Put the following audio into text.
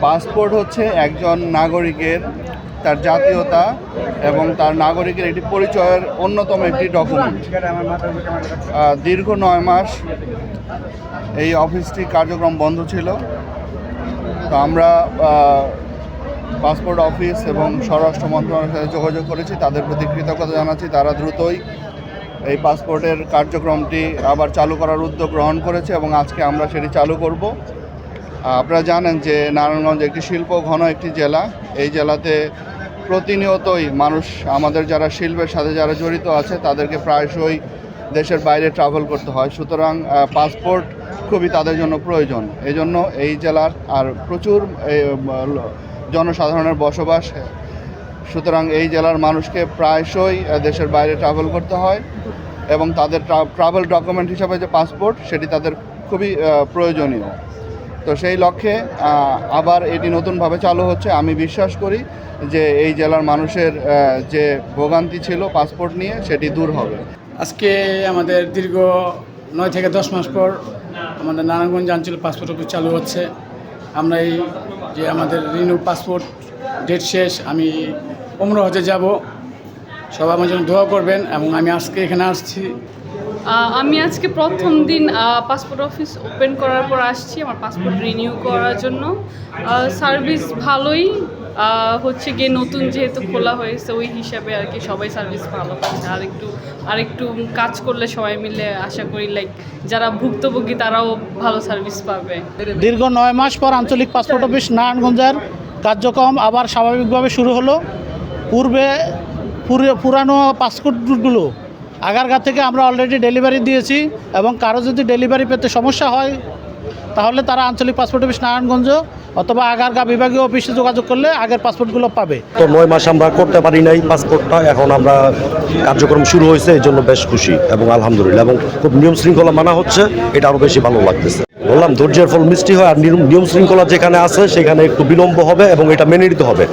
Passport হচ্ছে একজন নাগরিকের তার জাতীয়তা এবং তার নাগরিকের একটি পরিচয়ের অন্যতম একটি ডকুমেন্ট। দীর্ঘ 9 মাস এই অফিসটি কার্যক্রম বন্ধ ছিল। তো আমরা পাসপোর্ট অফিস এবং স্বরাষ্ট্র মন্ত্রণালয়ের সাথে যোগাযোগ করেছি, তাদের প্রতি কৃতজ্ঞতা জানাচ্ছি। তারা দ্রুতই এই পাসপোর্টের কার্যক্রমটি আবার চালু করার উদ্যোগ গ্রহণ করেছে এবং আজকে আমরা সেটি চালু করব। আপনারা জানেন যে নারায়ণগঞ্জ একটি শিল্প ঘন একটি জেলা। এই জেলাতে প্রতিনিয়তই মানুষ, আমাদের যারা শিল্পের সাথে যারা জড়িত আছে, তাদেরকে প্রায়শই দেশের বাইরে ট্রাভেল করতে হয়। সুতরাং পাসপোর্ট খুবই তাদের জন্য প্রয়োজন। এই জন্য এই জেলার আর প্রচুর জনসাধারণের বসবাস, সুতরাং এই জেলার মানুষকে প্রায়শই দেশের বাইরে ট্রাভেল করতে হয় এবং তাদের ট্রাভেল ডকুমেন্ট হিসাবে যে পাসপোর্ট, সেটি তাদের খুবই প্রয়োজনীয়। তো সেই লক্ষ্যে আবার এটি নতুনভাবে চালু হচ্ছে। আমি বিশ্বাস করি যে এই জেলার মানুষের যে ভোগান্তি ছিল পাসপোর্ট নিয়ে, সেটি দূর হবে। আজকে আমাদের দীর্ঘ 9 থেকে 10 মাস পর আমাদের নারায়ণগঞ্জ আঞ্চলিক পাসপোর্ট অফিস চালু হচ্ছে। আমরা এই যে আমাদের রিনিউ পাসপোর্ট ডেট শেষ, আমি উমরা হজে যাব, সবাই আমার জন্য দোয়া করবেন। এবং আমি আজকে এখানে আসছি, আমি আজকে প্রথম দিন পাসপোর্ট অফিস ওপেন করার পর আসছি আমার পাসপোর্ট রিনিউ করার জন্য। সার্ভিস ভালোই হচ্ছে গিয়ে, নতুন যেহেতু খোলা হয়েছে ওই হিসাবে আর কি সবাই সার্ভিস ভালো পাচ্ছে। আরেকটু কাজ করলে সবাই মিলে আশা করি যারা ভুক্তভোগী তারাও ভালো সার্ভিস পাবে। দীর্ঘ 9 মাস পর আঞ্চলিক পাসপোর্ট অফিস নারায়ণগঞ্জের কার্যক্রম আবার স্বাভাবিকভাবে শুরু হলো। পুরানো পাসপোর্টগুলো আগারগাঁ থেকে আমরা অলরেডি ডেলিভারি দিয়েছি এবং কারো যদি ডেলিভারি পেতে সমস্যা হয় তাহলে তারা আঞ্চলিক পাসপোর্ট অফিস নারায়ণগঞ্জ অথবা আগারগাঁ বিভাগীয় অফিসে যোগাযোগ করলে আগের পাসপোর্টগুলো পাবে। তো 9 মাস আমরা করতে পারি নাই পাসপোর্টটা, এখন আমরা কার্যক্রম শুরু হয়েছে, এই জন্য বেশ খুশি এবং আলহামদুলিল্লাহ, এবং খুব নিয়ম শৃঙ্খলা মানা হচ্ছে, এটা আরও বেশি ভালো লাগতেছে। বললাম ধৈর্যের ফল মিষ্টি হয়, আর নিয়ম শৃঙ্খলা যেখানে আছে সেখানে একটু বিলম্ব হবে এবং এটা মেনে নিতে হবে।